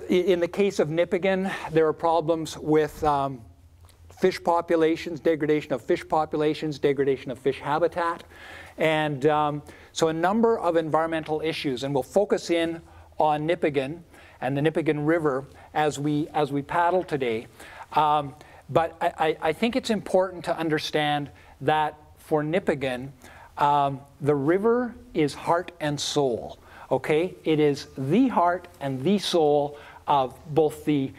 In the case of Nipigon, there are problems with fish populations, degradation of fish populations, degradation of fish habitat, and so a number of environmental issues. And we'll focus in on Nipigon and the Nipigon River as we paddle today. But I think it's important to understand that for Nipigon, the river is heart and soul. Okay, it is the heart and the soul of both the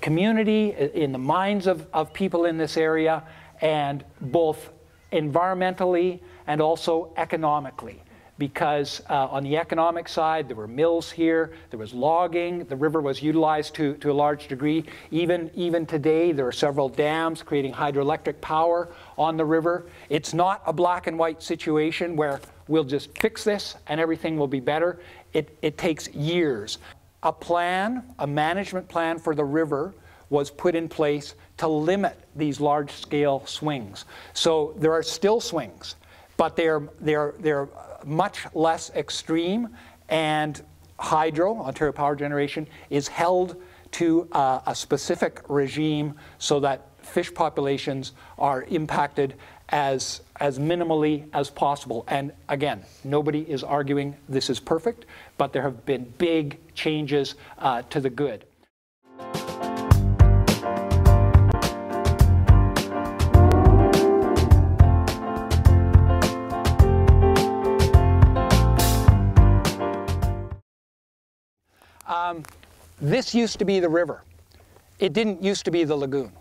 community, in the minds of people in this area, and both environmentally and also economically. Because on the economic side, there were mills here, there was logging, the river was utilized to a large degree. Even today, there are several dams creating hydroelectric power on the river. It's not a black and white situation where we'll just fix this and everything will be better. It takes years. A management plan for the river was put in place to limit these large-scale swings. So there are still swings, but they're much less extreme, and hydro, Ontario Power Generation, is held to a specific regime so that fish populations are impacted as minimally as possible. And again, nobody is arguing this is perfect, but there have been big changes to the good. This used to be the river. It didn't used to be the lagoon,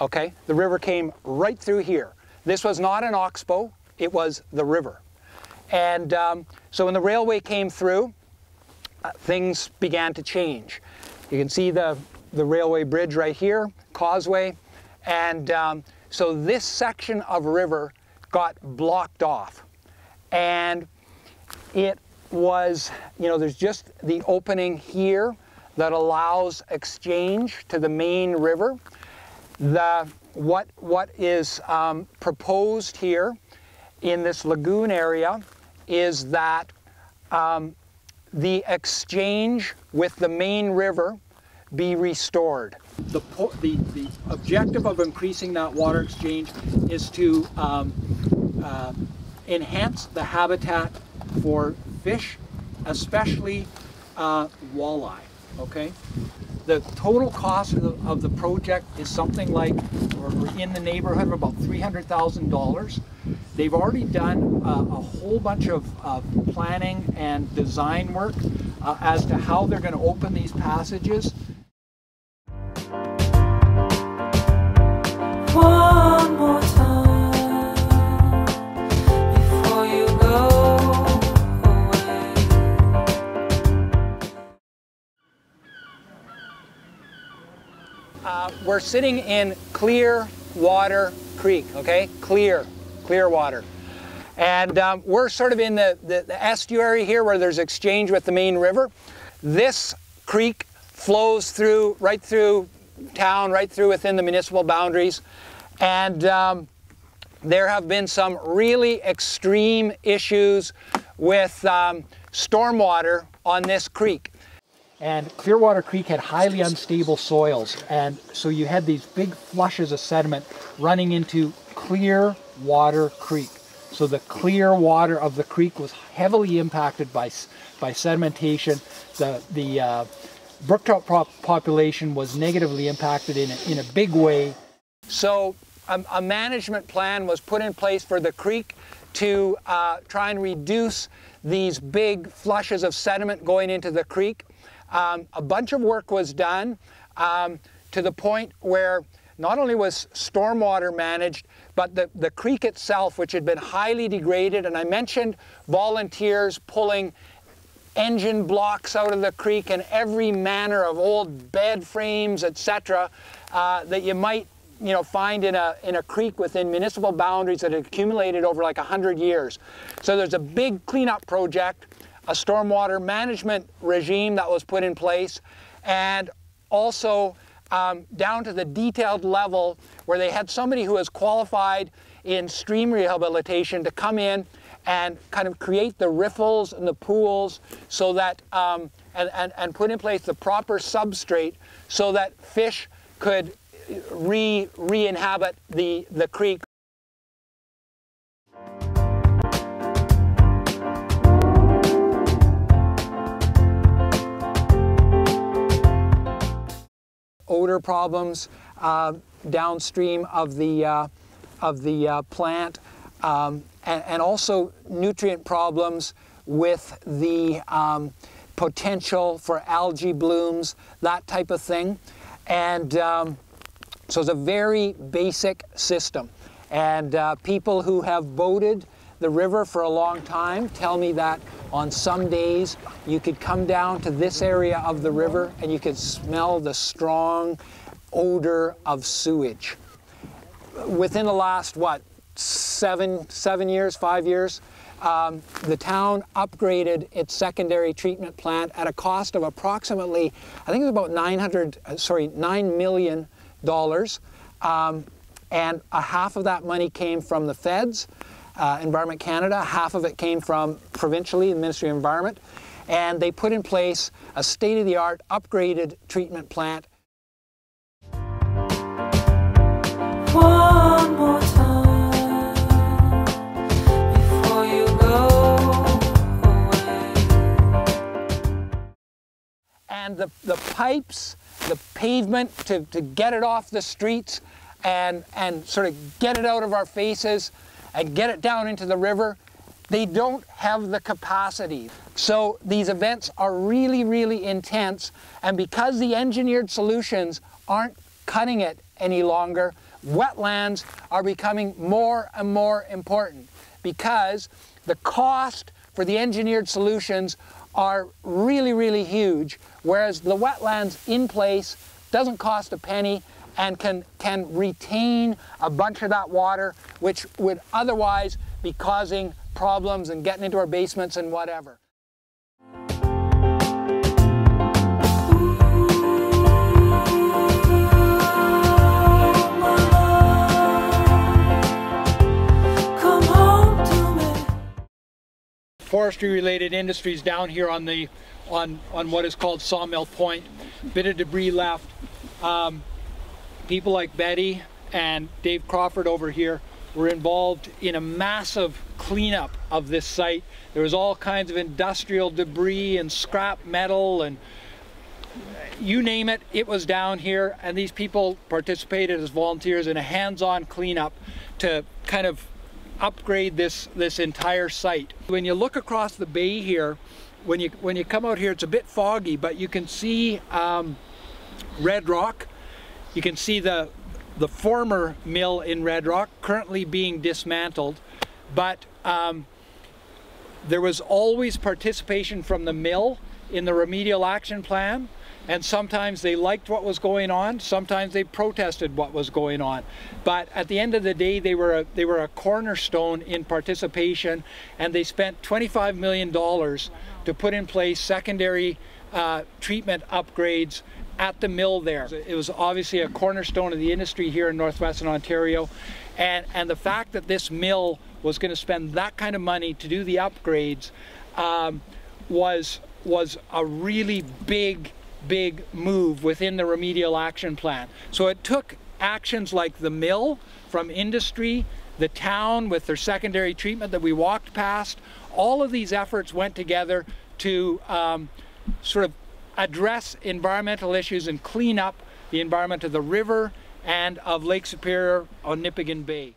okay? The river came right through here. This was not an oxbow, it was the river. And so when the railway came through, things began to change. You can see the railway bridge right here, causeway, and so this section of river got blocked off. And it was, you know, there's just the opening here that allows exchange to the main river. What is proposed here in this lagoon area is that the exchange with the main river be restored. The objective of increasing that water exchange is to enhance the habitat for fish, especially walleye. Okay, the total cost of the project is something like, we're in the neighborhood of about $300,000. They've already done a whole bunch of planning and design work as to how they're going to open these passages. One more time before you go. We're sitting in Clearwater Creek, okay? Clear water. And we're sort of in the estuary here where there's exchange with the main river. This creek flows through, right through town, right through within the municipal boundaries. And there have been some really extreme issues with stormwater on this creek. And Clearwater Creek had highly unstable soils, and so you had these big flushes of sediment running into Clearwater Creek. So the clear water of the creek was heavily impacted by sedimentation. The brook trout population was negatively impacted in a big way. So a management plan was put in place for the creek to try and reduce these big flushes of sediment going into the creek. A bunch of work was done to the point where not only was stormwater managed, but the creek itself, which had been highly degraded, and I mentioned volunteers pulling engine blocks out of the creek and every manner of old bed frames, etc., that you might find in a creek within municipal boundaries that had accumulated over like 100 years. So there's a big cleanup project, a stormwater management regime that was put in place, and also down to the detailed level where they had somebody who was qualified in stream rehabilitation to come in and kind of create the riffles and the pools so that and put in place the proper substrate so that fish could re-inhabit the creek. Odor problems downstream of the plant, and also nutrient problems with the potential for algae blooms, that type of thing. And so it's a very basic system. And people who have boated the river for a long time tell me that on some days you could come down to this area of the river and you could smell the strong odor of sewage. Within the last, what, 5 years, the town upgraded its secondary treatment plant at a cost of approximately, I think it was about $9 million. And half of that money came from the feds, Environment Canada, half of it came from provincially, the Ministry of Environment, and they put in place a state-of-the-art upgraded treatment plant. One more time before you go away. And the pipes, the pavement to get it off the streets and sort of get it out of our faces and get it down into the river, they don't have the capacity. So these events are really, really intense, and because the engineered solutions aren't cutting it any longer, wetlands are becoming more and more important because the cost for the engineered solutions are really, really huge, whereas the wetlands in place doesn't cost a penny and can retain a bunch of that water, which would otherwise be causing problems and getting into our basements and whatever. Forestry-related industries down here on what is called Sawmill Point. Bit of debris left. People like Betty and Dave Crawford over here were involved in a massive cleanup of this site. There was all kinds of industrial debris and scrap metal and you name it, it was down here, and these people participated as volunteers in a hands-on cleanup to kind of upgrade this entire site. When you look across the bay here, when you come out here, it's a bit foggy, but you can see Red Rock. You can see the former mill in Red Rock currently being dismantled, but there was always participation from the mill in the Remedial Action Plan, and sometimes they liked what was going on, sometimes they protested what was going on. But at the end of the day, they were a cornerstone in participation, and they spent $25 million to put in place secondary treatment upgrades at the mill there. It was obviously a cornerstone of the industry here in northwestern Ontario, and the fact that this mill was going to spend that kind of money to do the upgrades was a really big move within the Remedial Action Plan. So it took actions like the mill from industry, the town with their secondary treatment that we walked past. All of these efforts went together to sort of address environmental issues and clean up the environment of the river and of Lake Superior on Nipigon Bay.